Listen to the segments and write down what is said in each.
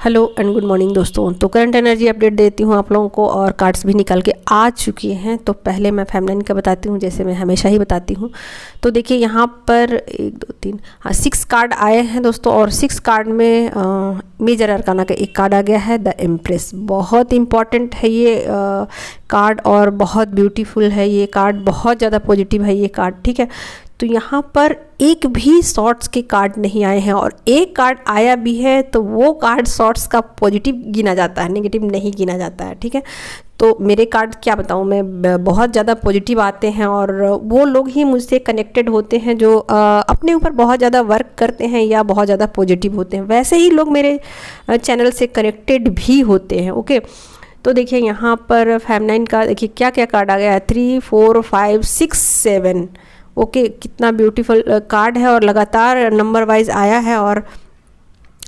Hello and good morning दोस्तों। तो current energy update देती हूँ आप लोगों को और कार्ड्स भी निकाल के आ चुकी हैं। तो पहले मैं फेमनाइन का बताती हूँ जैसे मैं हमेशा ही बताती हूँ। तो देखिए यहाँ पर 1 2 3 हाँ 6 कार्ड आए हैं दोस्तों, और 6 कार्ड में मेजर अरकाना का एक कार्ड आ गया है, द एम्प्रेस। बहुत इंपॉर्टेंट है ये कार्ड और बहुत ब्यूटीफुल है ये कार्ड, बहुत ज़्यादा पॉजिटिव है ये कार्ड, ठीक है। तो यहाँ पर एक भी शॉर्ट्स के कार्ड नहीं आए हैं, और एक कार्ड आया भी है तो वो कार्ड शॉर्ट्स का पॉजिटिव गिना जाता है, नेगेटिव नहीं गिना जाता है, ठीक है। तो मेरे कार्ड क्या बताऊँ मैं, बहुत ज़्यादा पॉजिटिव आते हैं और वो लोग ही मुझसे कनेक्टेड होते हैं जो अपने ऊपर बहुत ज़्यादा वर्क करते हैं या बहुत ज़्यादा पॉजिटिव होते हैं। वैसे ही लोग मेरे चैनल से कनेक्टेड भी होते हैं, ओके। तो देखिए यहाँ पर फेमनाइन का देखिए क्या क्या कार्ड आ गया है, 3 4 5 6 7, ओके। कितना ब्यूटीफुल कार्ड है और लगातार नंबर वाइज आया है, और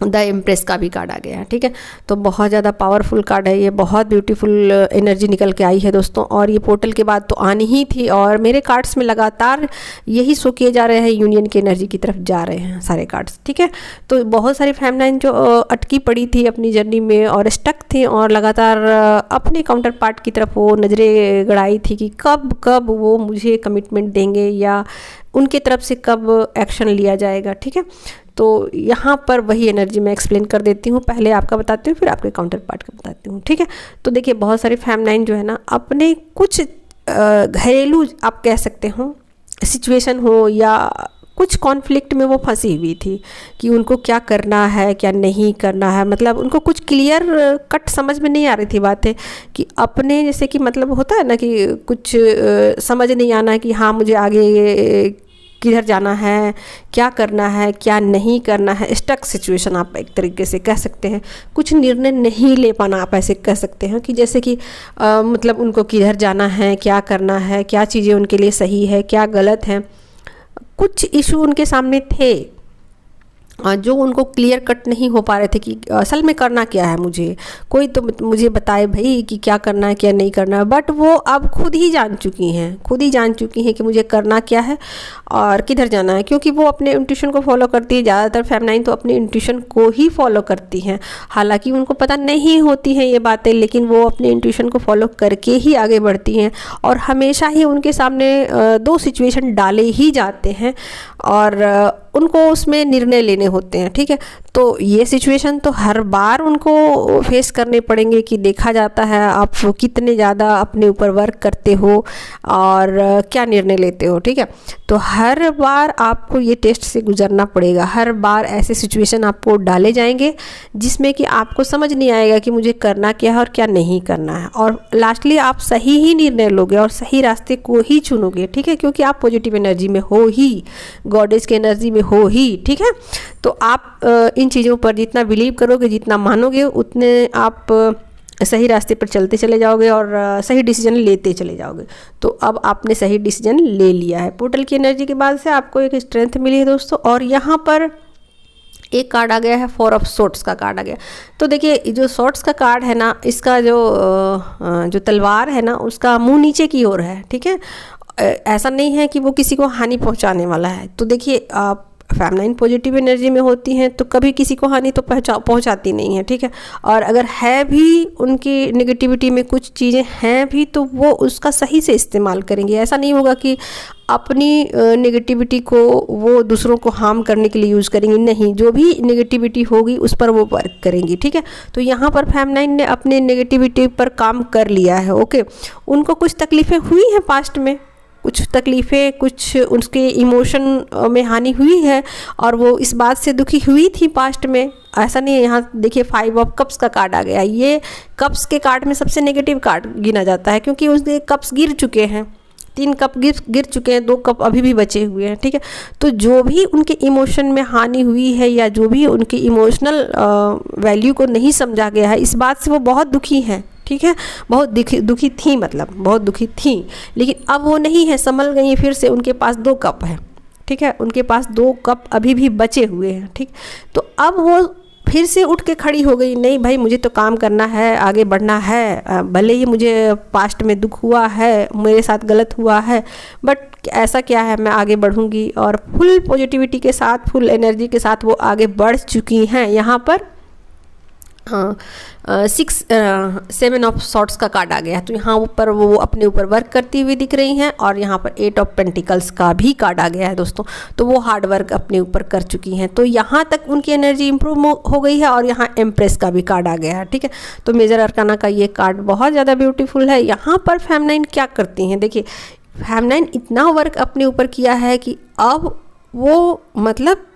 द एम्प्रेस का भी कार्ड आ गया है, ठीक है। तो बहुत ज़्यादा पावरफुल कार्ड है ये, बहुत ब्यूटीफुल एनर्जी निकल के आई है दोस्तों। और ये पोर्टल के बाद तो आनी ही थी, और मेरे कार्ड्स में लगातार यही शो किए जा रहे हैं, यूनियन की एनर्जी की तरफ जा रहे हैं सारे कार्ड्स, ठीक है। तो बहुत सारी फेमनाइन जो अटकी पड़ी थी अपनी जर्नी में और स्टक थी, और लगातार अपने काउंटर पार्ट की तरफ वो नज़रें गड़ाई थी कि कब कब वो मुझे कमिटमेंट देंगे या उनके तरफ से कब एक्शन लिया जाएगा, ठीक है। तो यहाँ पर वही एनर्जी मैं एक्सप्लेन कर देती हूँ, पहले आपका बताती हूँ फिर आपके काउंटर पार्ट का बताती हूँ, ठीक है। तो देखिए बहुत सारे फेमनाइन जो है ना अपने कुछ घरेलू आप कह सकते हो सिचुएशन हो या कुछ कॉन्फ्लिक्ट में वो फंसी हुई थी कि उनको क्या करना है क्या नहीं करना है, मतलब उनको कुछ क्लियर कट समझ में नहीं आ रही थी बातें कि अपने जैसे कि मतलब होता है ना कि कुछ समझ नहीं आना कि हाँ मुझे आगे किधर जाना है, क्या करना है क्या नहीं करना है। स्टक सिचुएशन आप एक तरीके से कह सकते हैं, कुछ निर्णय नहीं ले पाना आप ऐसे कह सकते हैं कि जैसे कि मतलब उनको किधर जाना है, क्या करना है, क्या चीज़ें उनके लिए सही है क्या गलत है। कुछ इशू उनके सामने थे जो उनको क्लियर कट नहीं हो पा रहे थे कि असल में करना क्या है मुझे, कोई तो मुझे बताए भाई कि क्या करना है क्या नहीं करना है। बट वो अब खुद ही जान चुकी हैं कि मुझे करना क्या है और किधर जाना है, क्योंकि वो अपने इंट्यूशन को फॉलो करती है। ज़्यादातर फेमनाइन तो अपने इंट्यूशन को ही फॉलो करती हैं, हालांकि उनको पता नहीं होती हैं ये बातें, लेकिन वो अपने इंट्यूशन को फॉलो करके ही आगे बढ़ती हैं। और हमेशा ही उनके सामने 2 सिचुएशन डाले ही जाते हैं और उनको उसमें निर्णय लेने होते हैं, ठीक है। तो ये सिचुएशन तो हर बार उनको फेस करने पड़ेंगे कि देखा जाता है आप कितने ज़्यादा अपने ऊपर वर्क करते हो और क्या निर्णय लेते हो, ठीक है। तो हर बार आपको ये टेस्ट से गुजरना पड़ेगा, हर बार ऐसे सिचुएशन आपको डाले जाएंगे जिसमें कि आपको समझ नहीं आएगा कि मुझे करना क्या है और क्या नहीं करना है, और लास्टली आप सही ही निर्णय लोगे और सही रास्ते को ही चुनोगे, ठीक है, क्योंकि आप पॉजिटिव एनर्जी में हो ही, गॉडेस की एनर्जी में हो ही, ठीक है। तो आप इन चीज़ों पर जितना बिलीव करोगे, जितना मानोगे, उतने आप सही रास्ते पर चलते चले जाओगे और सही डिसीजन लेते चले जाओगे। तो अब आपने सही डिसीजन ले लिया है। पोर्टल की एनर्जी के बाद से आपको एक स्ट्रेंथ मिली है दोस्तों। और यहाँ पर एक कार्ड आ गया है, 4 ऑफ सोर्ट्स का कार्ड आ गया। तो देखिए जो सोर्ट्स का कार्ड है ना, इसका जो तलवार है ना उसका मुंह नीचे की ओर है, ठीक है। ऐसा नहीं है कि वो किसी को हानि पहुंचाने वाला है। तो देखिए आप फेमनाइन पॉजिटिव एनर्जी में होती हैं तो कभी किसी को हानि तो पहुंचाती नहीं है, ठीक है। और अगर है भी उनकी नेगेटिविटी में कुछ चीज़ें हैं भी तो वो उसका सही से इस्तेमाल करेंगे। ऐसा नहीं होगा कि अपनी नेगेटिविटी को वो दूसरों को हार्म करने के लिए यूज़ करेंगी, नहीं, जो भी नेगेटिविटी होगी उस पर वो वर्क करेंगी, ठीक है। तो यहाँ पर फेमनाइन ने अपने नेगेटिविटी पर काम कर लिया है, ओके। उनको कुछ तकलीफ़ें हुई हैं पास्ट में, कुछ तकलीफ़ें, कुछ उसके इमोशन में हानि हुई है और वो इस बात से दुखी हुई थी पास्ट में। ऐसा नहीं है, यहाँ देखिए 5 ऑफ कप्स का कार्ड आ गया। ये कप्स के कार्ड में सबसे नेगेटिव कार्ड गिना जाता है, क्योंकि उसके कप्स गिर चुके हैं, 3 कप गिर चुके हैं, 2 कप अभी भी बचे हुए हैं, ठीक है। तो जो भी उनके इमोशन में हानि हुई है या जो भी उनकी इमोशनल वैल्यू को नहीं समझा गया है, इस बात से वो बहुत दुखी हैं, ठीक है। बहुत दुखी थी, मतलब बहुत दुखी थी, लेकिन अब वो नहीं है, संभल गई फिर से। उनके पास 2 कप है, ठीक है, उनके पास 2 कप अभी भी बचे हुए हैं, ठीक। तो अब वो फिर से उठ के खड़ी हो गई, नहीं भाई मुझे तो काम करना है, आगे बढ़ना है, भले ही मुझे पास्ट में दुख हुआ है, मेरे साथ गलत हुआ है, बट ऐसा क्या है, मैं आगे बढ़ूंगी। और फुल पॉजिटिविटी के साथ, फुल एनर्जी के साथ वो आगे बढ़ चुकी हैं। यहाँ पर 6 7 ऑफ सॉर्ट्स का कार्ड आ गया है। तो यहाँ ऊपर वो अपने ऊपर वर्क करती हुई दिख रही हैं और यहाँ पर 8 ऑफ पेंटिकल्स का भी कार्ड आ गया है दोस्तों। तो वो हार्ड वर्क अपने ऊपर कर चुकी हैं, तो यहाँ तक उनकी एनर्जी इंप्रूव हो गई है। और यहाँ एम्प्रेस का भी कार्ड आ गया है, ठीक है। तो मेजर अरकाना का ये कार्ड बहुत ज़्यादा ब्यूटीफुल है। यहाँ पर फेमनाइन क्या करती हैं, देखिए फेमनाइन इतना वर्क अपने ऊपर किया है कि अब वो मतलब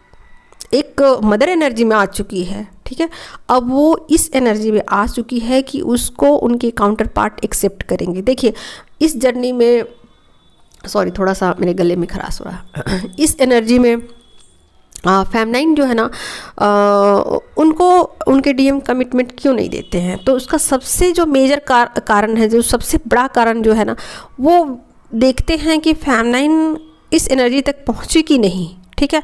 एक मदर एनर्जी में आ चुकी है, ठीक है। अब वो इस एनर्जी में आ चुकी है कि उसको उनके काउंटर पार्ट एक्सेप्ट करेंगे। देखिए इस जर्नी में, सॉरी थोड़ा सा मेरे गले में खराश हो रहा है इस एनर्जी में फेमनाइन जो है ना, उनको उनके डीएम कमिटमेंट क्यों नहीं देते हैं। तो उसका सबसे जो मेजर कारण है, जो सबसे बड़ा कारण जो है ना, वो देखते हैं कि फेमनाइन इस एनर्जी तक पहुँची कि नहीं, ठीक है।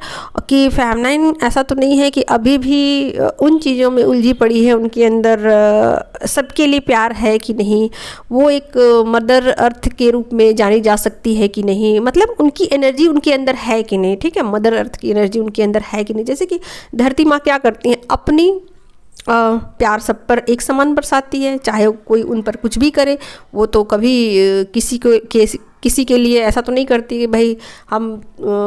कि फेमनाइन ऐसा तो नहीं है कि अभी भी उन चीज़ों में उलझी पड़ी है, उनके अंदर सबके लिए प्यार है कि नहीं, वो एक मदर अर्थ के रूप में जानी जा सकती है कि नहीं, मतलब उनकी एनर्जी उनके अंदर है कि नहीं, ठीक है। मदर अर्थ की एनर्जी उनके अंदर है कि नहीं। जैसे कि धरती माँ क्या करती हैं, अपनी प्यार सब पर एक समान बरसाती है, चाहे कोई उन पर कुछ भी करे। वो तो कभी किसी के लिए ऐसा तो नहीं करती कि भाई हम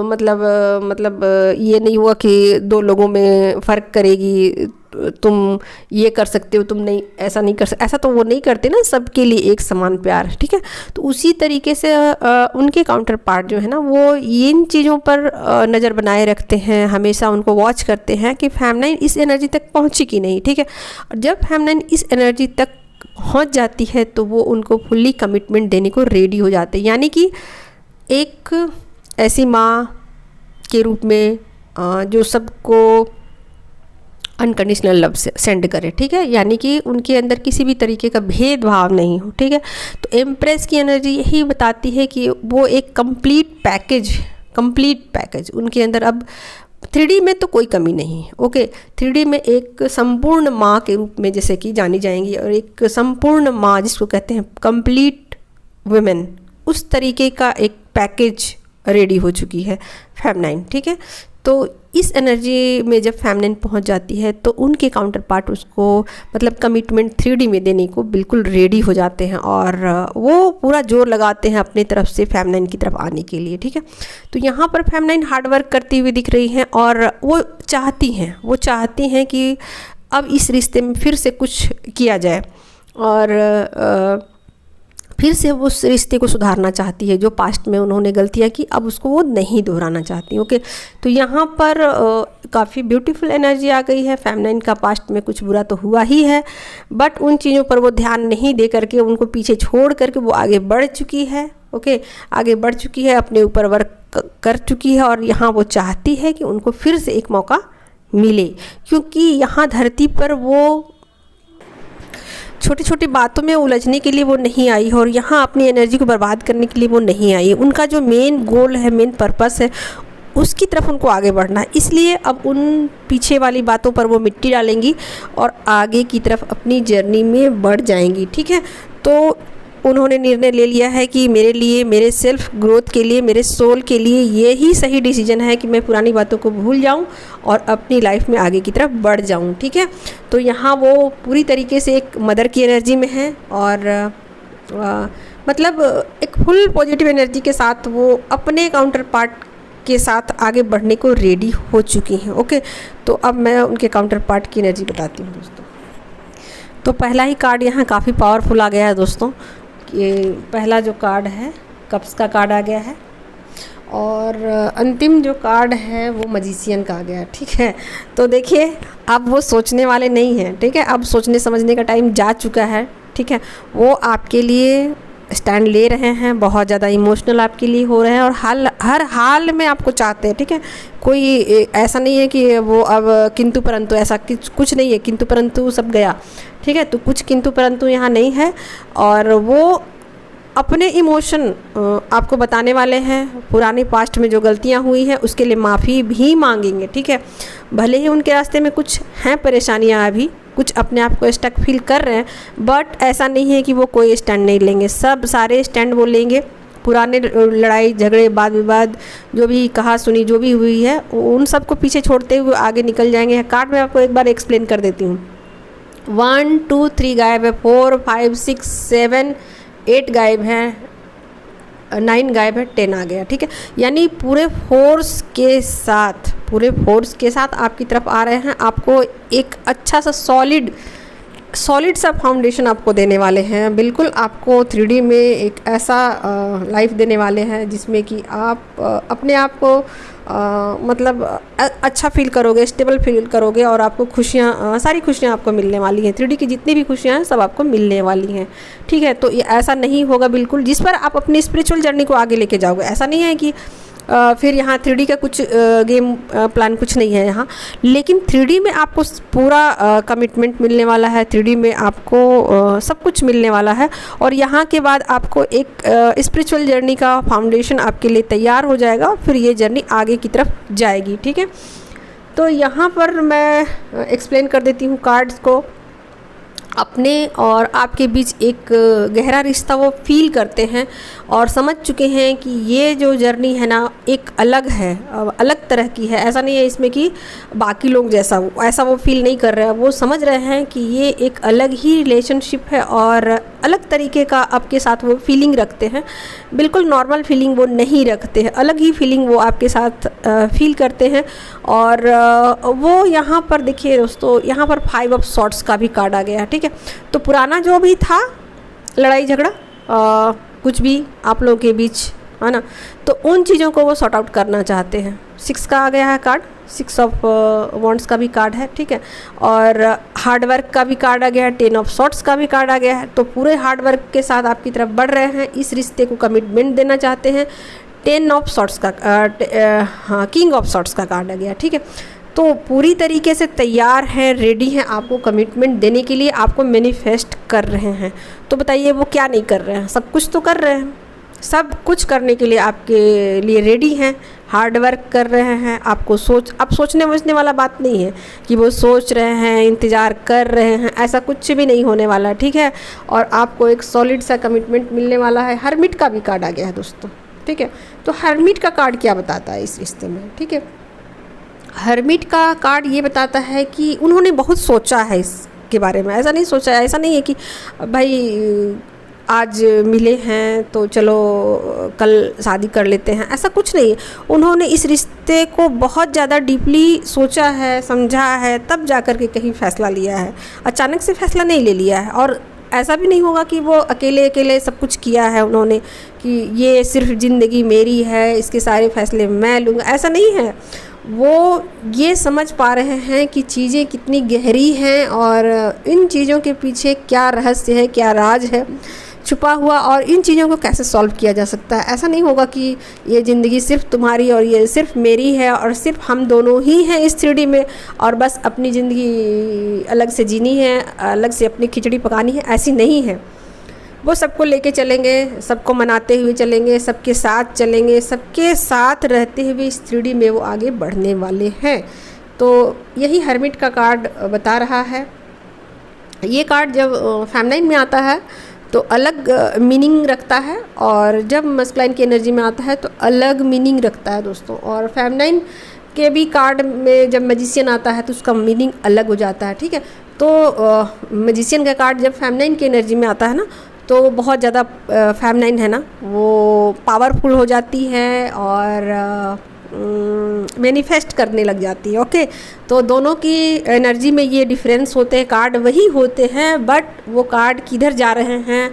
मतलब ये नहीं हुआ कि दो लोगों में फ़र्क करेगी, तुम ये कर सकते हो, तुम नहीं, ऐसा नहीं कर सकते, ऐसा तो वो नहीं करते ना, सबके लिए एक समान प्यार, ठीक है। तो उसी तरीके से उनके काउंटर पार्ट जो है ना, वो इन चीज़ों पर नज़र बनाए रखते हैं, हमेशा उनको वॉच करते हैं कि फेमनाइन इस एनर्जी तक पहुँची कि नहीं, ठीक है। और जब फेमनाइन इस एनर्जी तक पहुंच जाती है तो वो उनको फुल्ली कमिटमेंट देने को रेडी हो जाते हैं, यानी कि एक ऐसी माँ के रूप में जो सबको अनकंडीशनल लव सेंड करे, ठीक है। यानी कि उनके अंदर किसी भी तरीके का भेदभाव नहीं हो, ठीक है। तो एम्प्रेस की एनर्जी यही बताती है कि वो एक कंप्लीट पैकेज उनके अंदर, अब 3D में तो कोई कमी नहीं है, ओके। 3D में एक संपूर्ण माँ के रूप में जैसे कि जानी जाएंगी, और एक संपूर्ण माँ जिसको कहते हैं कंप्लीट वुमेन, उस तरीके का एक पैकेज रेडी हो चुकी है फेमनाइन, ठीक है। तो इस एनर्जी में जब फेमनाइन पहुंच जाती है तो उनके काउंटर पार्ट उसको मतलब कमिटमेंट 3D में देने को बिल्कुल रेडी हो जाते हैं, और वो पूरा जोर लगाते हैं अपनी तरफ से फेमनाइन की तरफ आने के लिए, ठीक है। तो यहाँ पर फेमनाइन हार्ड वर्क करती हुई दिख रही हैं, और वो चाहती हैं कि अब इस रिश्ते में फिर से कुछ किया जाए, और फिर से वो उस रिश्ते को सुधारना चाहती है। जो पास्ट में उन्होंने गलतियाँ की, अब उसको वो नहीं दोहराना चाहती, ओके। तो यहाँ पर काफ़ी ब्यूटीफुल एनर्जी आ गई है। फेमनाइन का पास्ट में कुछ बुरा तो हुआ ही है, बट उन चीज़ों पर वो ध्यान नहीं दे करके, उनको पीछे छोड़ करके वो आगे बढ़ चुकी है, ओके। आगे बढ़ चुकी है, अपने ऊपर वर्क कर चुकी है, और यहाँ वो चाहती है कि उनको फिर से एक मौका मिले, क्योंकि यहाँ धरती पर वो छोटी छोटी बातों में उलझने के लिए वो नहीं आई है, और यहाँ अपनी एनर्जी को बर्बाद करने के लिए वो नहीं आई है। उनका जो मेन गोल है, मेन पर्पस है, उसकी तरफ उनको आगे बढ़ना है। इसलिए अब उन पीछे वाली बातों पर वो मिट्टी डालेंगी और आगे की तरफ अपनी जर्नी में बढ़ जाएंगी, ठीक है। तो उन्होंने निर्णय ले लिया है कि मेरे लिए, मेरे सेल्फ ग्रोथ के लिए, मेरे सोल के लिए ये ही सही डिसीजन है कि मैं पुरानी बातों को भूल जाऊं और अपनी लाइफ में आगे की तरफ बढ़ जाऊं, ठीक है। तो यहाँ वो पूरी तरीके से एक मदर की एनर्जी में है, और मतलब एक फुल पॉजिटिव एनर्जी के साथ वो अपने काउंटर पार्ट के साथ आगे बढ़ने को रेडी हो चुकी हैं, ओके। तो अब मैं उनके काउंटर पार्ट की एनर्जी बताती हूँ दोस्तों। तो पहला ही कार्ड यहाँ काफ़ी पावरफुल आ गया है दोस्तों। ये पहला जो कार्ड है, कप्स का कार्ड आ गया है, और अंतिम जो कार्ड है वो मजिशियन का आ गया है, ठीक है। तो देखिए अब वो सोचने वाले नहीं हैं, ठीक है। अब सोचने समझने का टाइम जा चुका है, ठीक है। वो आपके लिए स्टैंड ले रहे हैं, बहुत ज़्यादा इमोशनल आपके लिए हो रहे हैं, और हर हाल में आपको चाहते हैं, ठीक है। कोई ऐसा नहीं है कि वो अब किंतु परंतु, ऐसा कुछ नहीं है, किंतु परंतु सब गया, ठीक है। तो कुछ किंतु परंतु यहाँ नहीं है, और वो अपने इमोशन आपको बताने वाले हैं। पुरानी पास्ट में जो गलतियाँ हुई हैं उसके लिए माफ़ी भी मांगेंगे, ठीक है। भले ही उनके रास्ते में कुछ हैं परेशानियाँ, अभी कुछ अपने आप को स्टक फील कर रहे हैं, बट ऐसा नहीं है कि वो कोई स्टैंड नहीं लेंगे, सब सारे स्टैंड वो लेंगे। पुराने लड़ाई झगड़े, वाद विवाद, जो भी कहा सुनी जो भी हुई है, उन सब को पीछे छोड़ते हुए आगे निकल जाएंगे। कार्ड में आपको एक बार एक्सप्लेन कर देती हूँ। 1 2 3 गायब है, 4 5 6 7 8 गायब हैं, 9 गायब है, 10 आ गया। ठीक है, यानी पूरे फोर्स के साथ आपकी तरफ आ रहे हैं। आपको एक अच्छा सा सॉलिड सा फाउंडेशन आपको देने वाले हैं। बिल्कुल आपको 3D में एक ऐसा लाइफ देने वाले हैं जिसमें कि आप अपने आप को मतलब अच्छा फील करोगे, स्टेबल फील करोगे, और आपको खुशियाँ, सारी खुशियाँ आपको मिलने वाली हैं। 3D की जितनी भी खुशियाँ हैं सब आपको मिलने वाली हैं। ठीक है, तो ये ऐसा नहीं होगा बिल्कुल जिस पर आप अपनी स्पिरिचुअल जर्नी को आगे लेके जाओगे। ऐसा नहीं है कि फिर यहाँ 3D का कुछ गेम प्लान कुछ नहीं है यहाँ, लेकिन 3D में आपको पूरा कमिटमेंट मिलने वाला है। 3D में आपको सब कुछ मिलने वाला है, और यहाँ के बाद आपको एक स्पिरिचुअल जर्नी का फाउंडेशन आपके लिए तैयार हो जाएगा। फिर ये जर्नी आगे की तरफ जाएगी। ठीक है, तो यहाँ पर मैं एक्सप्लेन कर देती हूँ कार्ड्स को। अपने और आपके बीच एक गहरा रिश्ता वो फील करते हैं और समझ चुके हैं कि ये जो जर्नी है ना एक अलग है, अलग तरह की है। ऐसा नहीं है इसमें कि बाकी लोग जैसा ऐसा वो फील नहीं कर रहे हैं। वो समझ रहे हैं कि ये एक अलग ही रिलेशनशिप है और अलग तरीके का आपके साथ वो फीलिंग रखते हैं। बिल्कुल नॉर्मल फीलिंग वो नहीं रखते हैं, अलग ही फीलिंग वो आपके साथ फील करते हैं। और वो यहाँ पर देखिए दोस्तों, यहाँ पर 5 ऑफ सॉर्ड्स का भी कार्ड आ गया है। ठीक है, तो पुराना जो भी था लड़ाई झगड़ा कुछ भी आप लोगों के बीच है ना, तो उन चीज़ों को वो सॉर्ट आउट करना चाहते हैं। 6 का आ गया है कार्ड, 6 ऑफ वॉन्ड्स का भी कार्ड है। ठीक है, और हार्ड वर्क का भी कार्ड आ गया है, 10 ऑफ सॉर्ट्स का भी कार्ड आ गया है। तो पूरे हार्ड वर्क के साथ आपकी तरफ बढ़ रहे हैं, इस रिश्ते को कमिटमेंट देना चाहते हैं। 10 ऑफ सॉर्ट्स का हाँ किंग ऑफ सॉर्ट्स का कार्ड आ गया। ठीक है, तो पूरी तरीके से तैयार हैं, रेडी हैं आपको कमिटमेंट देने के लिए, आपको मैनिफेस्ट कर रहे हैं। तो बताइए वो क्या नहीं कर रहे हैं? सब कुछ तो कर रहे हैं, सब कुछ करने के लिए आपके लिए रेडी हैं, हार्ड वर्क कर रहे हैं। आपको अब सोचने वोचने वाला बात नहीं है कि वो सोच रहे हैं, इंतज़ार कर रहे हैं, ऐसा कुछ भी नहीं होने वाला। ठीक है, और आपको एक सॉलिड सा कमिटमेंट मिलने वाला है। हरमिट का भी कार्ड आ गया है दोस्तों। ठीक है, तो हरमिट का कार्ड क्या बताता है इस रिश्ते में? ठीक है, हरमिट का कार्ड ये बताता है कि उन्होंने बहुत सोचा है इसके बारे में। ऐसा नहीं सोचा है, ऐसा नहीं है कि भाई आज मिले हैं तो चलो कल शादी कर लेते हैं, ऐसा कुछ नहीं है। उन्होंने इस रिश्ते को बहुत ज़्यादा डीपली सोचा है, समझा है, तब जाकर के कहीं फ़ैसला लिया है। अचानक से फ़ैसला नहीं ले लिया है। और ऐसा भी नहीं होगा कि वो अकेले सब कुछ किया है उन्होंने, कि ये सिर्फ ज़िंदगी मेरी है, इसके सारे फ़ैसले मैं लूँगा, ऐसा नहीं है। वो ये समझ पा रहे हैं कि चीज़ें कितनी गहरी हैं और इन चीज़ों के पीछे क्या रहस्य है, क्या राज है छुपा हुआ, और इन चीज़ों को कैसे सॉल्व किया जा सकता है। ऐसा नहीं होगा कि ये ज़िंदगी सिर्फ तुम्हारी और ये सिर्फ मेरी है और सिर्फ हम दोनों ही हैं इस 3D में, और बस अपनी ज़िंदगी अलग से जीनी है, अलग से अपनी खिचड़ी पकानी है, ऐसी नहीं है। वो सबको लेके चलेंगे, सबको मनाते हुए चलेंगे, सबके साथ चलेंगे, सबके साथ रहते हुए इस 3D में वो आगे बढ़ने वाले हैं। तो यही हरमिट का कार्ड बता रहा है। ये कार्ड जब फेमिनाइन में आता है तो अलग मीनिंग रखता है, और जब मस्कुलाइन की एनर्जी में आता है तो अलग मीनिंग रखता है दोस्तों। और फेमिनाइन के भी कार्ड में जब मैजिशियन आता है तो उसका मीनिंग अलग हो जाता है। ठीक है, तो मैजिशियन का कार्ड जब फेमिनाइन की एनर्जी में आता है ना, तो बहुत ज़्यादा फेमिनाइन है ना, वो पावरफुल हो जाती है और मैनिफेस्ट करने लग जाती है। ओके, तो दोनों की एनर्जी में ये डिफरेंस होते हैं, कार्ड वही होते हैं, बट वो कार्ड किधर जा रहे हैं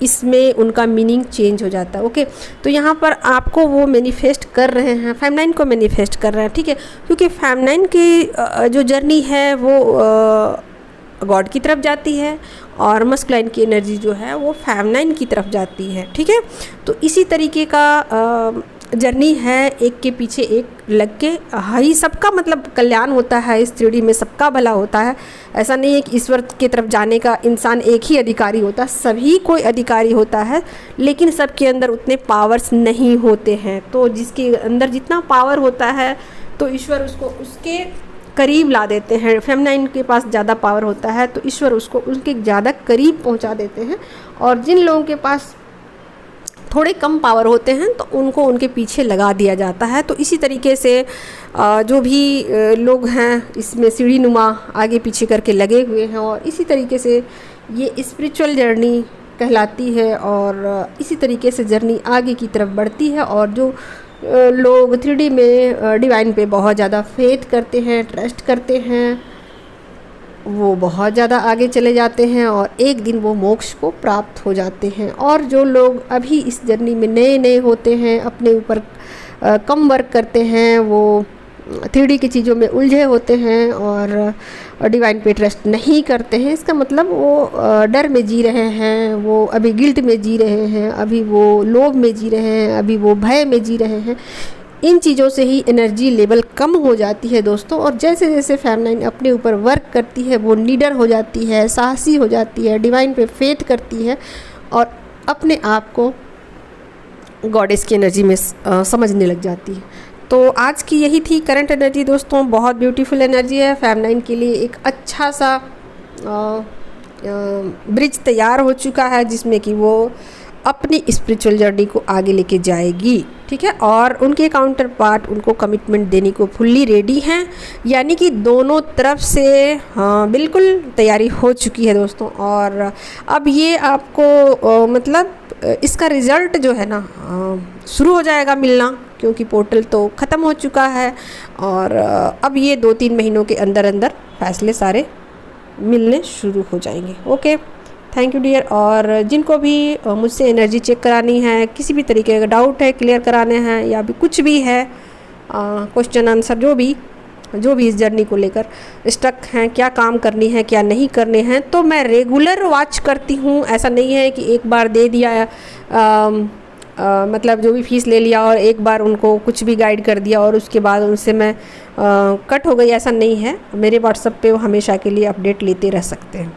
इसमें उनका मीनिंग चेंज हो जाता है। ओके, तो यहाँ पर आपको वो मैनिफेस्ट कर रहे हैं, फेमिनाइन को मैनिफेस्ट कर रहे हैं। ठीक है, क्योंकि फेमिनाइन की जो जर्नी है वो गॉड की तरफ जाती है और मस्कुलाइन की एनर्जी जो है वो फेमिनाइन की तरफ जाती है। ठीक है, तो इसी तरीके का जर्नी है, एक के पीछे एक लग के ही सबका मतलब कल्याण होता है इस 3D में, सबका भला होता है। ऐसा नहीं है कि ईश्वर की तरफ जाने का इंसान एक ही अधिकारी होता है, सभी कोई अधिकारी होता है, लेकिन सबके अंदर उतने पावर्स नहीं होते हैं। तो जिसके अंदर जितना पावर होता है तो ईश्वर उसको उसके करीब ला देते हैं। फेमिनाइन के पास ज़्यादा पावर होता है तो ईश्वर उसको उनके ज़्यादा करीब पहुंचा देते हैं, और जिन लोगों के पास थोड़े कम पावर होते हैं तो उनको उनके पीछे लगा दिया जाता है। तो इसी तरीके से जो भी लोग हैं इसमें सीढ़ी नुमा आगे पीछे करके लगे हुए हैं, और इसी तरीके से ये स्पिरिचुअल जर्नी कहलाती है। और इसी तरीके से जर्नी आगे की तरफ बढ़ती है। और जो लोग 3D में डिवाइन पे बहुत ज़्यादा फेथ करते हैं, ट्रस्ट करते हैं, वो बहुत ज़्यादा आगे चले जाते हैं और एक दिन वो मोक्ष को प्राप्त हो जाते हैं। और जो लोग अभी इस जर्नी में नए नए होते हैं, अपने ऊपर कम वर्क करते हैं, वो 3D की चीज़ों में उलझे होते हैं और डिवाइन पे ट्रस्ट नहीं करते हैं, इसका मतलब वो डर में जी रहे हैं, वो अभी गिल्ट में जी रहे हैं, अभी वो लोभ में जी रहे हैं, अभी वो भय में जी रहे हैं। इन चीज़ों से ही एनर्जी लेवल कम हो जाती है दोस्तों। और जैसे जैसे फेमनाइन अपने ऊपर वर्क करती है वो नीडर हो जाती है, साहसी हो जाती है, डिवाइन पे फेथ करती है और अपने आप को गॉडेस की एनर्जी में समझने लग जाती है। तो आज की यही थी करंट एनर्जी दोस्तों। बहुत ब्यूटीफुल एनर्जी है। फेमनाइन के लिए एक अच्छा सा ब्रिज तैयार हो चुका है जिसमें कि वो अपनी स्पिरिचुअल जर्नी को आगे लेके जाएगी, ठीक है। और उनके काउंटर पार्ट उनको कमिटमेंट देने को फुल्ली रेडी हैं, यानी कि दोनों तरफ से हाँ बिल्कुल तैयारी हो चुकी है दोस्तों। और अब ये आपको मतलब इसका रिज़ल्ट जो है ना शुरू हो जाएगा मिलना, क्योंकि पोर्टल तो ख़त्म हो चुका है। और अब ये 2-3 महीनों के अंदर अंदर फैसले सारे मिलने शुरू हो जाएंगे। Okay, thank you dear. और जिनको भी मुझसे एनर्जी चेक करानी है, किसी भी तरीके का डाउट है क्लियर कराने हैं, या भी कुछ भी है क्वेश्चन आंसर जो भी इस जर्नी को लेकर स्टक हैं, क्या काम करनी है क्या नहीं करने हैं, तो मैं रेगुलर वॉच करती हूँ। ऐसा नहीं है कि एक बार दे दिया मतलब जो भी फीस ले लिया और एक बार उनको कुछ भी गाइड कर दिया और उसके बाद उनसे मैं कट हो गई, ऐसा नहीं है। मेरे व्हाट्सएप पे वो हमेशा के लिए अपडेट लेते रह सकते हैं।